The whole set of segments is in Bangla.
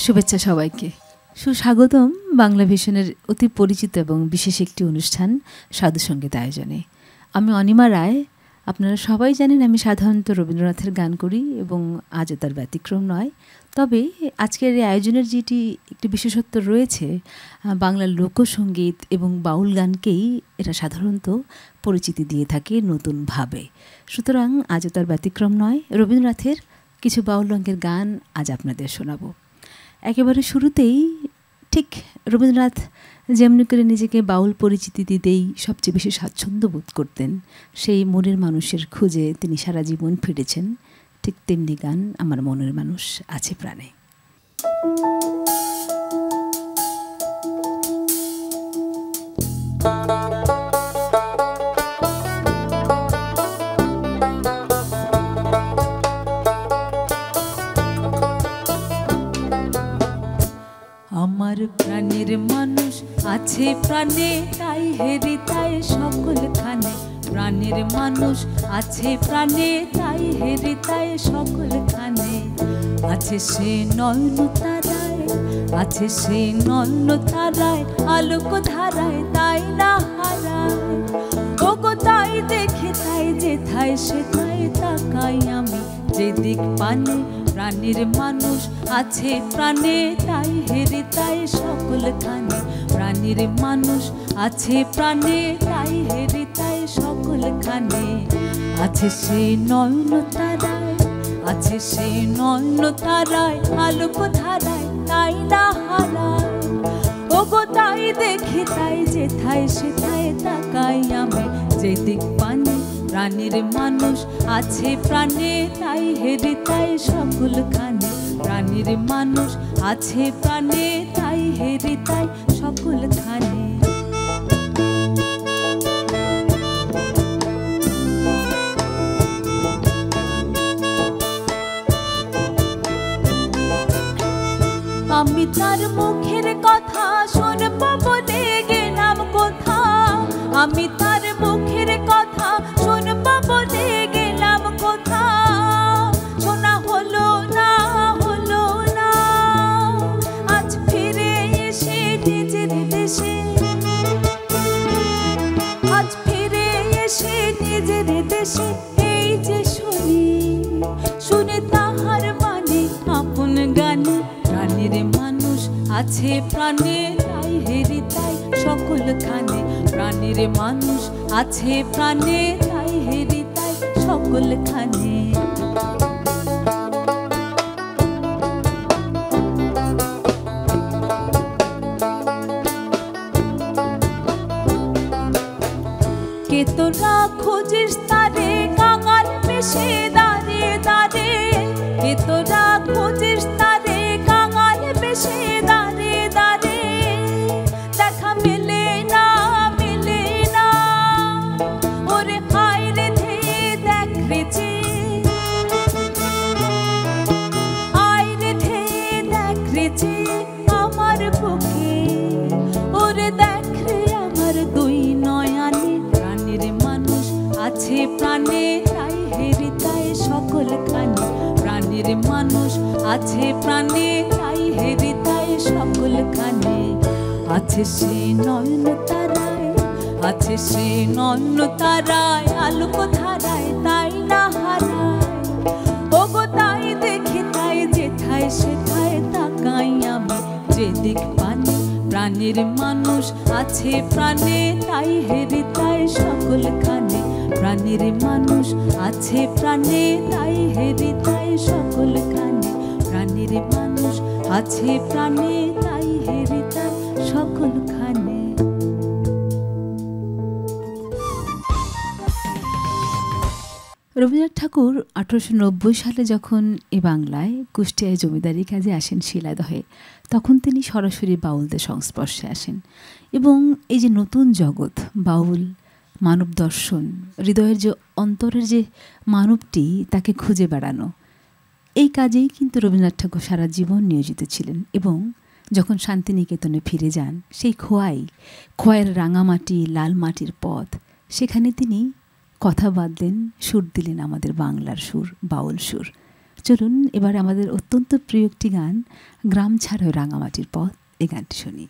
শুভেচ্ছা সবাইকে, সুস্বাগতম বাংলা ভিশনের অতি পরিচিত এবং বিশেষ একটি অনুষ্ঠান সাধু সঙ্গীত আয়োজনে। আমি অনিমা রায়। আপনারা সবাই জানেন আমি সাধারণত রবীন্দ্রনাথের গান করি এবং আজও তার ব্যতিক্রম নয়। তবে আজকের এই আয়োজনের যেটি একটি বিশেষত্ব রয়েছে, বাংলার লোকসঙ্গীত এবং বাউল গানকেই এটা সাধারণত পরিচিতি দিয়ে থাকে নতুনভাবে। সুতরাং আজও তার ব্যতিক্রম নয়। রবীন্দ্রনাথের কিছু বাউল রঙের গান আজ আপনাদের শোনাবো। একেবারে শুরুতেই ঠিক রবীন্দ্রনাথ যেমনি করে নিজেকে বাউল পরিচিতি দিতেই সবচেয়ে বেশি স্বাচ্ছন্দ্য বোধ করতেন, সেই মনের মানুষের খুঁজে তিনি সারা জীবন ফিরেছেন। ঠিক তেমনি গান আমার মনের মানুষ আছে প্রাণে। আমার প্রাণের মানুষ আছে প্রাণে, তাই হেরি তাই সকল খানে। প্রাণের মানুষ আছে প্রাণে, তাই হেরি তাই সকল খানে। আছে সে নয়ন তারায়, আছে সে নয়ন তারায়, আলোক ধারায় তাই না হারায়। ওগো তাই দেখে তাই যেথায় সেথায় তাকাই আমি যেদিক পানে। প্রাণের মানুষ আছে প্রাণে, তাই হেরে তাই সকল খানে। প্রাণের মানুষ আছে প্রাণে, তাই হেরে তাই সকল খানে। আছে সে নয়ন তারায়, আছে সে নয়ন তারায়, আলোক ধারায় তাই না হারায়। ওগো তাই দেখি তাই যেথায় সেথায় তাকাই আমি যেদিক পানে। প্রাণের মানুষ আছে প্রাণে, তাই হেরে তাই সকল খানে। প্রাণের মানুষ আছে প্রাণে, তাই হেরে তাই সকল খানে। আমি তার মুখের কথা শুনবো বলে গেলাম কোথা। আমি তার মুখের কথা শুনবো বলে গেলাম কোথা। শোনা হলো না, হলো না, আজ ফিরে এসে নিজের দেশে। আজ ফিরে এসে নিজের দেশে এই যে শুনি, শুনে তাহার মানে আপন গানে। প্রাণের মানুষ আছে প্রাণে, তাই হেরি তাই সকল খানে। প্রাণের মানুষ আছে প্রাণে, তাই হেরি তাই সকল খানে। কে তোরা খুঁজিস তারে কাঙাল বেশে দাঁড়ে দাঁড়ে। কে তোরা খুঁজিস তারে কাঙাল বেশে দাঁড়ে দাঁড়ে। দেখা মেলে না, মেলে না, ওরে হায় রে ধেয়ে দেখ রেছে। আয় রে ধেয়ে দেখ রেছে আমার বুকে, ওরে দেখ রে আমার দুই নয়নে। প্রাণের মানুষ আছে প্রাণে, তাই হেরি তাই সকল খানে। প্রাণের মানুষ আছে প্রাণে, তাই হেরি তাই সকল খানে। আছে সে নয়ন তারায়, আছে সে নয়ন তারায়, আলোক ধারায় তাই না হারায়। ওগো তাই দেখি তাই যেথায় সেথায় তাকাই আমি যেদিক পানে। প্রাণের মানুষ আছে প্রাণে, তাই হেরি তাই সকল খানে। প্রাণের মানুষ আছে প্রাণে, তাই হেরি তাই সকল খানে। প্রাণের মানুষ আছে প্রাণে, তাই হেরি তাই সকল খানে। রবীন্দ্রনাথ ঠাকুর 1890 সালে যখন এ বাংলায় কুষ্টিয়ায় জমিদারি কাজে আসেন শিলাদহে, তখন তিনি সরাসরি বাউলদের সংস্পর্শে আসেন এবং এই যে নতুন জগৎ বাউল, মানব দর্শন, হৃদয়ের যে অন্তরের যে মানবটি তাকে খুঁজে বেড়ানো, এই কাজেই কিন্তু রবীন্দ্রনাথ ঠাকুর সারা জীবন নিয়োজিত ছিলেন। এবং যখন শান্তিনিকেতনে ফিরে যান, সেই খোয়াইয়ের রাঙামাটি লাল মাটির পথ, সেখানে তিনি কথা বাঁধলেন, সুর দিলেন আমাদের বাংলার সুর, বাউল সুর। চলুন এবার আমাদের অত্যন্ত প্রিয় একটি গান, গ্রাম ছাড়াও রাঙামাটির পথ, এই গানটি শুনি।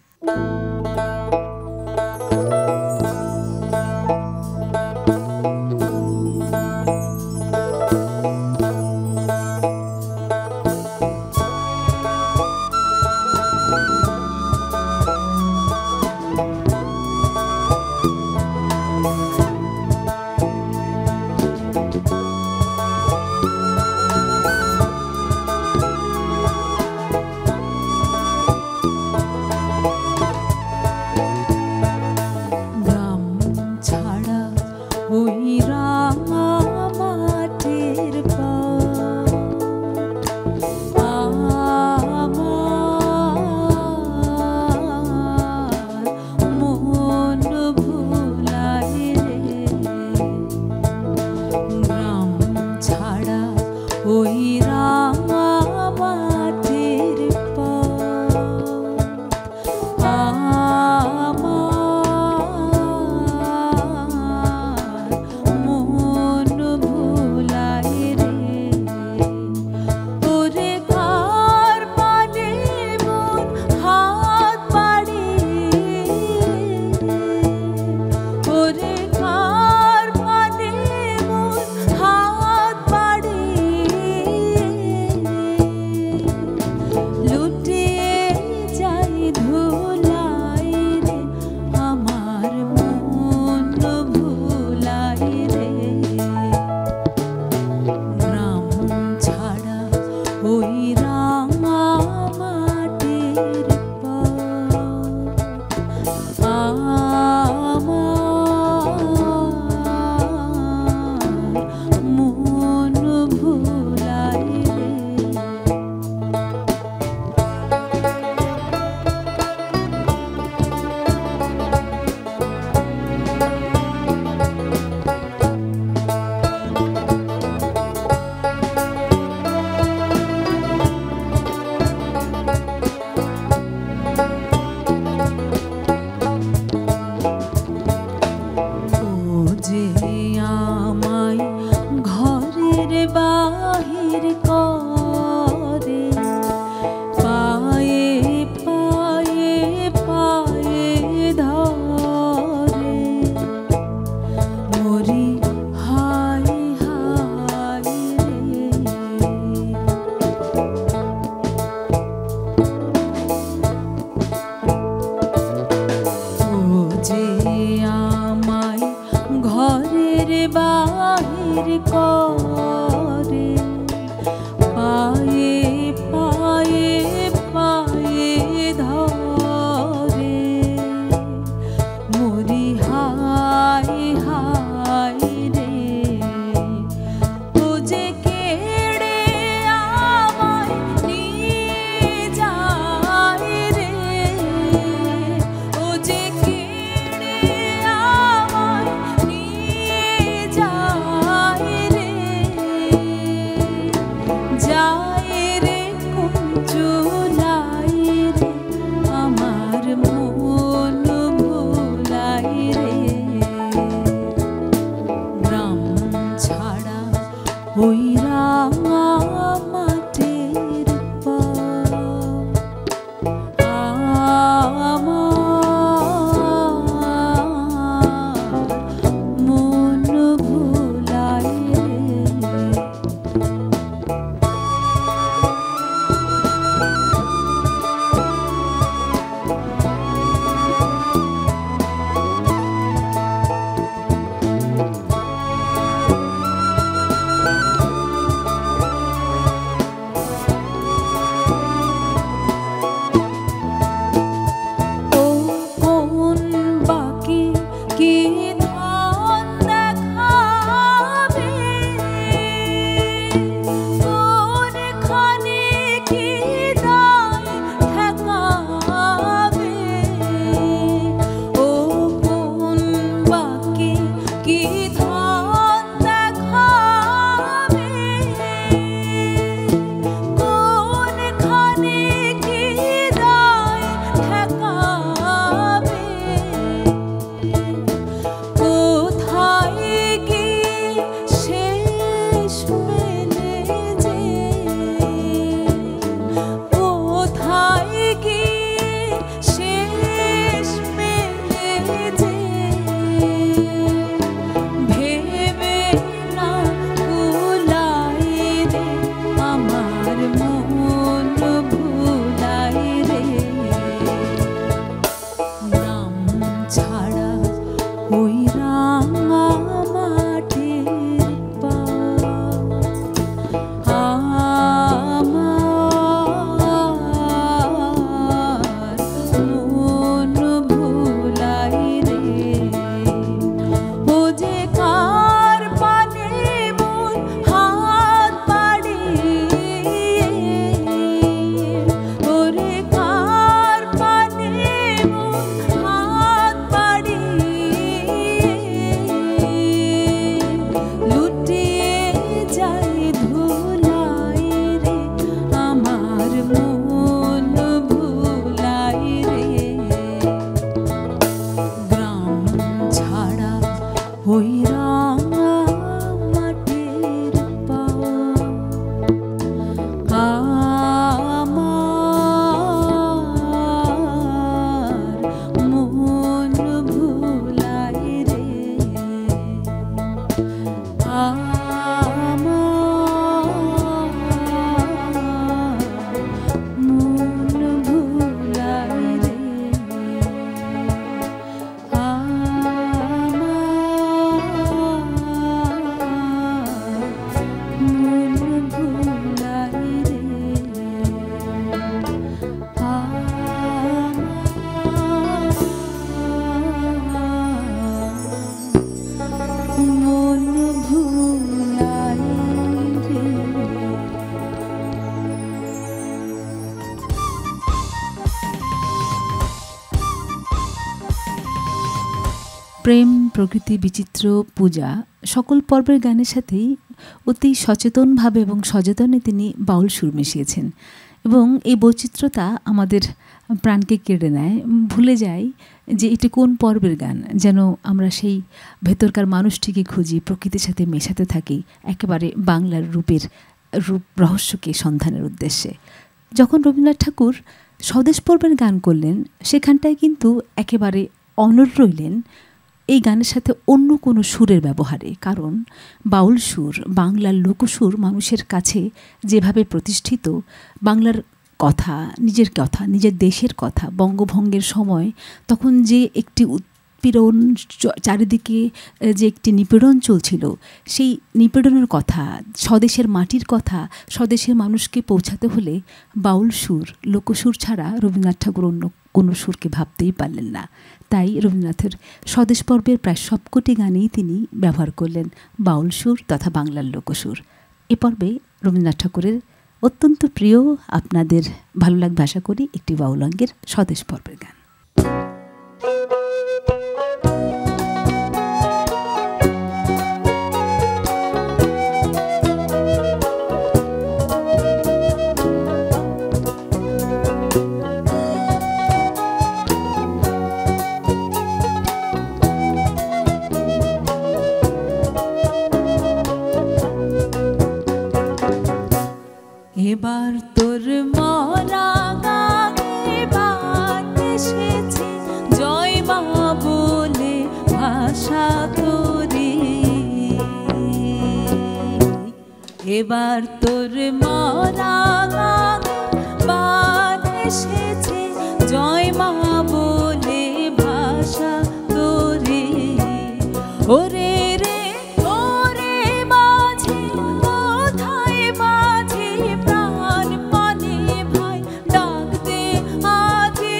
প্রেম, প্রকৃতি, বিচিত্র, পূজা সকল পর্বের গানের সাথেই অতি সচেতনভাবে এবং সযতনে তিনি বাউল সুর মিশিয়েছেন এবং এই বৈচিত্র্যতা আমাদের প্রাণকে কেড়ে নেয়। ভুলে যাই যে এটি কোন পর্বের গান, যেন আমরা সেই ভেতরকার মানুষটিকে খুঁজি, প্রকৃতির সাথে মেশাতে থাকি একেবারে বাংলার রূপ রহস্যকে সন্ধানের উদ্দেশ্যে। যখন রবীন্দ্রনাথ ঠাকুর স্বদেশ পর্বের গান করলেন, সেখানটায় কিন্তু একেবারে অনড় রইলেন এই গানের সাথে অন্য কোনো সুরের ব্যবহারে। কারণ বাউল সুর, বাংলার লোকসুর মানুষের কাছে যেভাবে প্রতিষ্ঠিত, বাংলার কথা, নিজের দেশের কথা, বঙ্গভঙ্গের সময় তখন যে একটি উৎপীড়ন, চারিদিকে যে একটি নিপীড়ন চলছিল, সেই নিপীড়নের কথা, স্বদেশের মাটির কথা স্বদেশের মানুষকে পৌঁছাতে হলে বাউল সুর, লোকসুর ছাড়া রবীন্দ্রনাথ ঠাকুর অন্য কোনো সুরকে ভাবতেই পারলেন না। তাই রবীন্দ্রনাথের স্বদেশ পর্বের প্রায় সবকটি গানেই তিনি ব্যবহার করলেন বাউল সুর তথা বাংলার লোকসুর। এ পর্বে রবীন্দ্রনাথ ঠাকুরের অত্যন্ত প্রিয়, আপনাদের ভালো লাগবে আশা করি, একটি বাউল অঙ্গের স্বদেশ পর্বের গান। এবার তোর মরা গানে বাত এসেছে, জয় মা বলে ভাষা তোরে। এবার তোর মরা গানে বাত এসেছে, জয় মা বলে ভাষা তোরে। ওরে রে ওরে মাঝে কোথায় মাঝে, প্রাণ পানে ভাই ডাক দে আজি।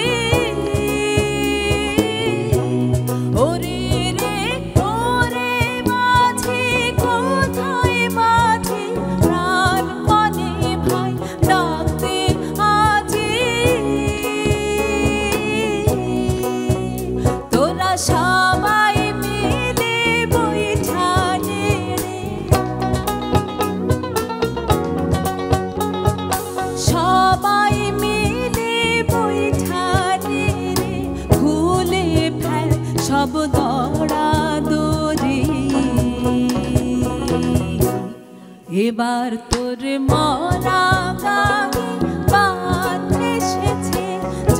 ওরে রে ওরে মাঝে কোথায় মাঝে, প্রাণ পানে ভাই ডাক দে আজি। তোরা সবাই মিলে বৈঠানে রে, সবাই মিলে বৈঠানে রে, খুলে ফেল সব দড়া দড়ি। এবার তোর মরা গানে বাত এসেছে,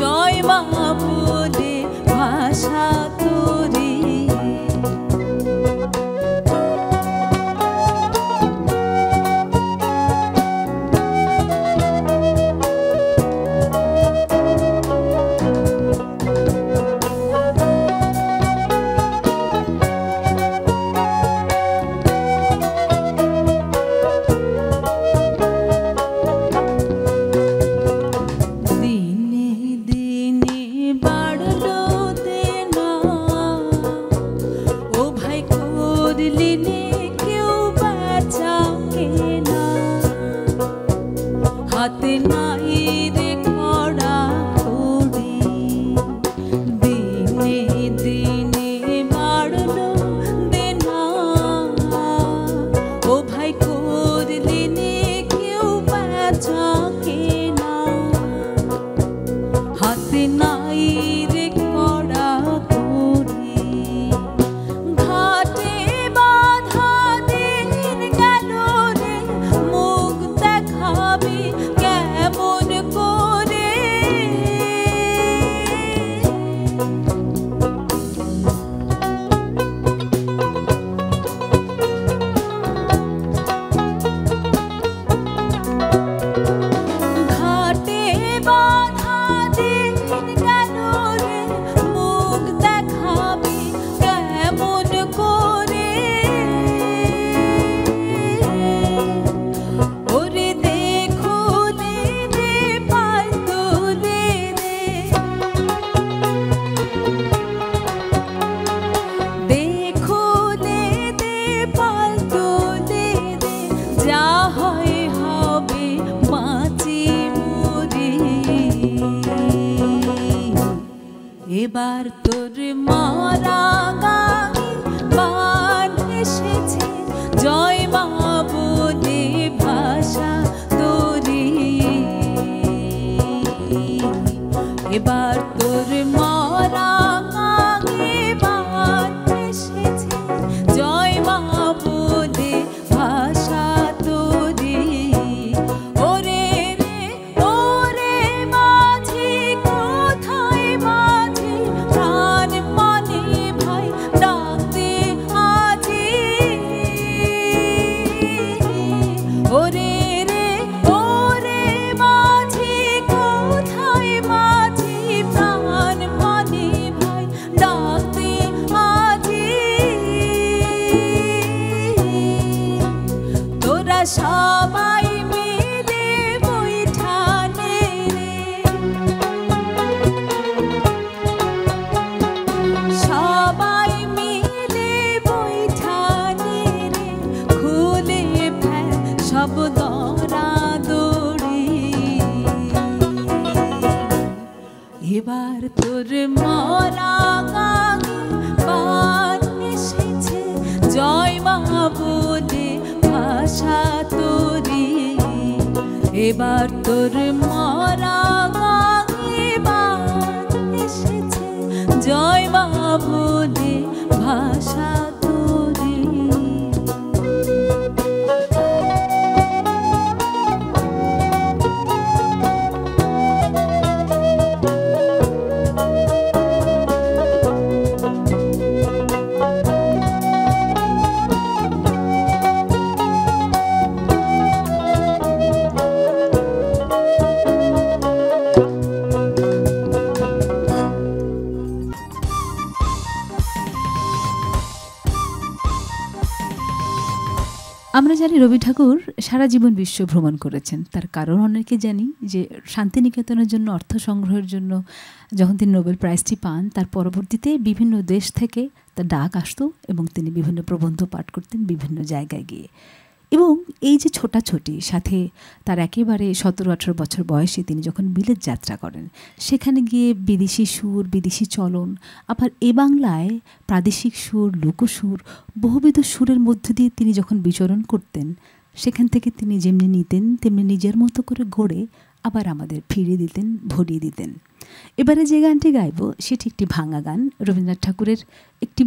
জয় মা বলে ভাষা তোরে। দিনে দিনে বাড়লো দেনা, ও ভাই করলি নে কেউ বেচা কেনা। হাতে নাই রে কড়া কড়ি, দিনে দিনে বাড়লো দেনা, ও ভাই করলি নে কেউ বেচা কেনা। হাতে নাই রে কড়া কড়ি, ঘাটে বাঁধা দিন গেল রে, মুখ দেখাবি কেমন করে। ঘাটে বাঁধা দিন গেল রে, মুখ দেখাবি কেমন করে। ওরে দেখুলে রে পাল তুলে রে, দেখুলে দে পাল তুলে রে, যা হয় হবে বাঁচি মরি। এবার তোর মারা গান এবার তোর মরা এবার এসেছে জয় মা বলে ভাষা তোরে ওরে রে ওরে মাঝি কোথায় মাঝি প্রাণ মানে ভাই ডাকতে আজি ওরে রে ওরে মাঝি কোথায় মাঝি প্রাণ মানে ভাই ডাকতে আজি তোরা সবাই মিলে বৈঠানে রে সবাই মিলে বৈঠানে রে খুলে ফেল সব দরা দড়ি এবার তোর মরা বার এসেছে জয় মা বলে ভাষা তোরি এবার তোর মরা বার এসেছে জয় মা বলে ভাষা তোরি আমরা জানি রবি ঠাকুর সারা জীবন বিশ্ব ভ্রমণ করেছেন। তার কারণ অনেকে জানি যে শান্তিনিকেতনের জন্য অর্থ সংগ্রহের জন্য যখন তিনি নোবেল প্রাইজটি পান তার পরবর্তীতে বিভিন্ন দেশ থেকে তার ডাক আসতো এবং তিনি বিভিন্ন প্রবন্ধ পাঠ করতেন বিভিন্ন জায়গায় গিয়ে। এবং এই যে ছোটাছুটি সাথে তার একেবারে 17-18 বছর বয়সে তিনি যখন বিলেত যাত্রা করেন সেখানে গিয়ে বিদেশি সুর বিদেশি চলন আবার এ বাংলায় প্রাদেশিক সুর লোকসুর বহুবিধ সুরের মধ্য দিয়ে তিনি যখন বিচরণ করতেন সেখান থেকে তিনি যেমনি নিতেন তেমনি নিজের মতো করে গড়ে আবার আমাদের ফিরিয়ে দিতেন ভরিয়ে দিতেন। এবারে যে গানটি গাইব সেটি একটি ভাঙা গান। রবীন্দ্রনাথ ঠাকুরের একটি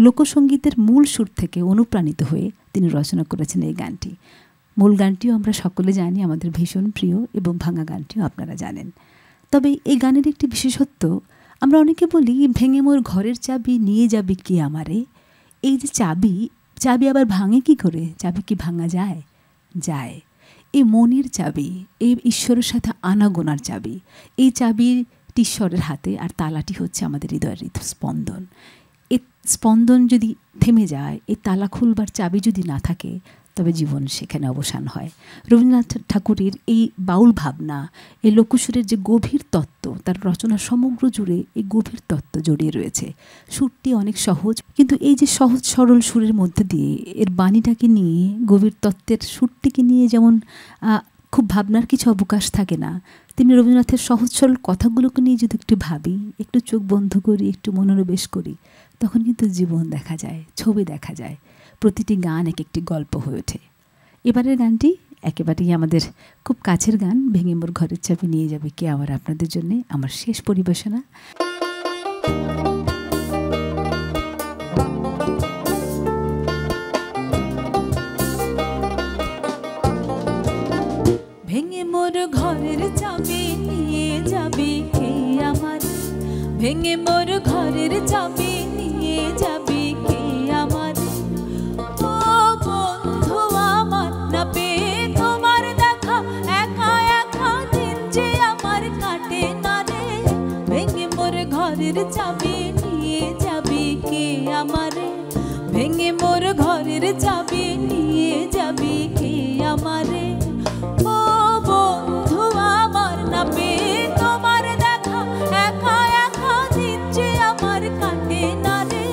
লোকসঙ্গীতের মূল সুর থেকে অনুপ্রাণিত হয়ে তিনি রচনা করেছেন এই গানটি। মূল গানটিও আমরা সকলে জানি, আমাদের ভীষণ প্রিয়, এবং ভাঙা গানটিও আপনারা জানেন। তবে এই গানের একটি বিশেষত্ব, আমরা অনেকে বলি ভেঙে মোর ঘরের চাবি নিয়ে যাবি কি আমারে। এই যে চাবি আবার ভাঙে কি করে? চাবি কি ভাঙা যায়? যায়। এই মনের চাবি, এই ঈশ্বরের সাথে আনাগোনার চাবি, এই চাবিটি ঈশ্বরের হাতে আর তালাটি হচ্ছে আমাদের হৃদয়ের স্পন্দন। এই স্পন্দন যদি থেমে যায়, এই তালা খুলবার চাবি যদি না থাকে, তবে জীবন সেখানে অবসান হয়। রবীন্দ্রনাথ ঠাকুরের এই বাউল ভাবনা, এই লোকসুরের যে গভীর তত্ত্ব, তার রচনা সমগ্র জুড়ে এই গভীর তত্ত্ব জড়িয়ে রয়েছে। সুরটি অনেক সহজ, কিন্তু এই যে সহজ সরল সুরের মধ্যে দিয়ে এর বাণীটাকে নিয়ে, গভীর তত্ত্বের সুরটিকে নিয়ে যেমন খুব ভাবনার কিছু অবকাশ থাকে না, তিনি রবীন্দ্রনাথের সহজ সরল কথাগুলোকে নিয়ে যদি একটু ভাবি, একটু চোখ বন্ধ করি, একটু মনোনিবেশ করি, তখন কিন্তু জীবন দেখা যায়, ছবি দেখা যায়, প্রতিটি গান এক একটি গল্প হয়ে ওঠে। এবারের গানটি একেবারেই আমাদের খুব কাছের গান, ভেঙে মোর ঘরের চাবি নিয়ে যাবে কে আমার, আপনাদের জন্য আমার শেষ পরিবেশনা। ভেঙে মোর ঘরের চাবি নিয়ে যাবি কে আমার, ভেঙে মোর ঘরের চাবি নিয়ে যাবি কে আমার। ও বন্ধু আমার, না পেয়ে তোমার দেখা একা একা দিন যে আমার কাটে না রে। ভেঙে মোর ঘরের চাবি নিয়ে যাবি কে আমার, ভেঙে মোর ঘরের চাবি নিয়ে যাবি কে আমার। ও বন্ধু আমার, না পেয়ে তোমার দেখা একা একা দিন যে আমার কাটে না রে।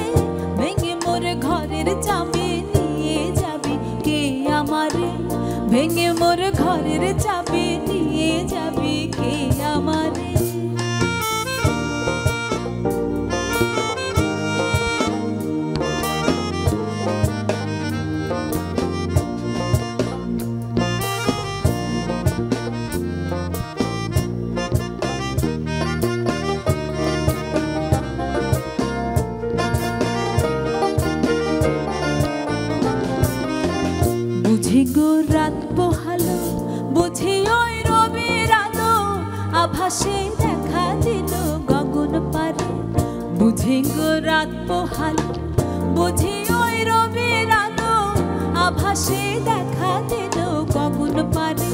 ভেঙে মোর ঘরের চাবি নিয়ে যাবি কে আমার, ভেঙে মোর ঘরের চাবি নিয়ে যাবি কে আমার। আভাসে দেখা দিল গগন পারে, বুঝি গো রাত পোহাল, বুঝি ওই রবির আলো, আভাসে দেখা দিল গগন পারে।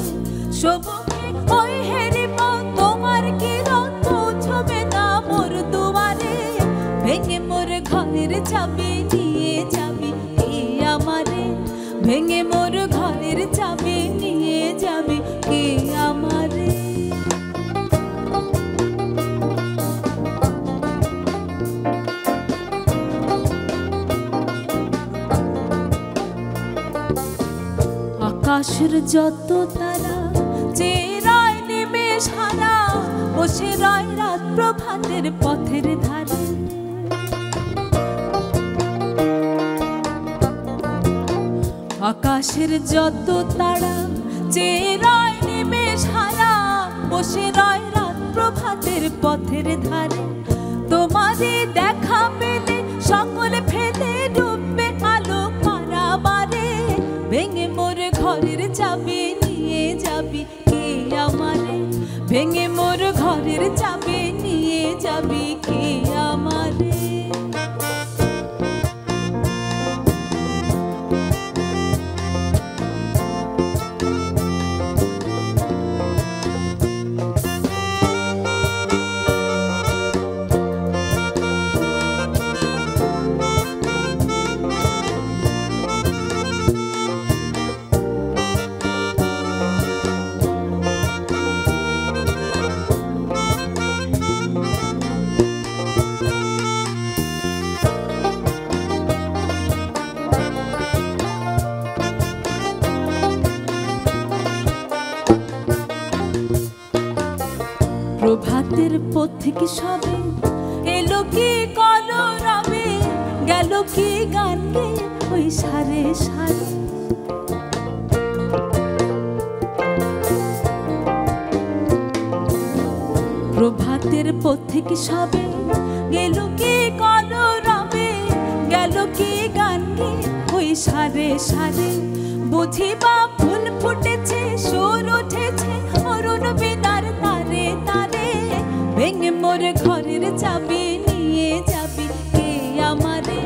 সবুকে ওই হেরিব তোমার কিরণ পৌঁছবে না মোর দুয়ারে, ভেঙে মোর ঘরের চাবি নিয়ে যাবি কে আমারে, ভেঙে মোর ঘরের চাবি নিয়ে যাবি কে আমারে। আকাশের যত তারা যে রয় নিমেষ হারা, বসে রয় রাত প্রভাতের পথের ধারে। আকাশের যত তারা যে রয় নিমেষ হারা, বসে রয় রাত প্রভাতের পথের ধারে। তোমারে দেখা পেলে সকলে ফেলে ডুববে আলো পারাবারে, ভেঙে মোর ঘরের চাবি নিয়ে যাবি কে আমারে, ভেঙে মোর ঘরের চাবি নিয়ে যাবি কে আমারে। প্রভাতের পথিকে সবে এলো কি কলরবে, গেল কি গান গে ওই সারে সারে। প্রভাতের পথিকে সবে গেল কি কলরবে, গেল কি গান গে ওই সারে সারে। বুঝিবা ফুল ফুটেছে সুর উঠেছে অরুণ বিনার তারে তারে, ভেঙে মোর ঘরের চাবি নিয়ে যাবি কে আমারে,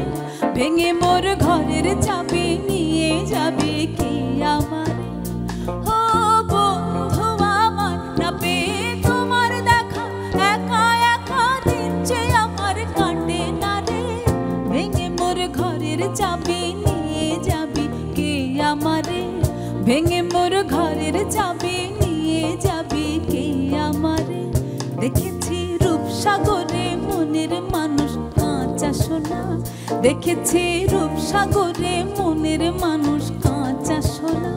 ভেঙে মোর ঘরের চাবি নিয়ে যাবি কে আমারে। ও বন্ধু আমার না পেয়ে তোমার দেখা, একা একা দিন যে আমার কাটে না রে, ভেঙে মোর ঘরের চাবি নিয়ে যাবি কে আমারে, ভেঙে মোর ঘরের চাবি নিয়ে যাবি কে আমারে। দেখেছি রূপসাগরে মনের মানুষ কাঁচা সোনা, দেখেছি রূপসাগরে মনের মানুষ কাঁচা সোনা।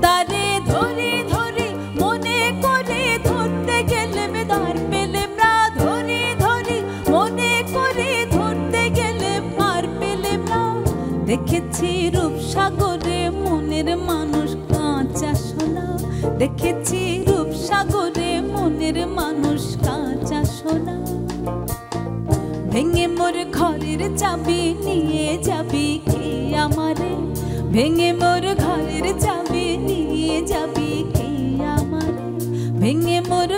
তারে ধরে ধরে মনে করে ধরতে গেলে দাঁড় পেলে প্রা, ধরে ধরে মনে করে ধরতে গেলে পার পেলে প্রা। দেখেছি রূপসাগরে মনের মানুষ কাঁচা সোনা, দেখেছি রূপসাগরে মনের মানুষ কাঁচা সোনা। ভেঙে মোর ঘরের চাবি নিয়ে যাবি কে আমারে, ভেঙে মোর ঘরের চাবি নিয়ে যাবি কে আমারে, ভেঙে মোর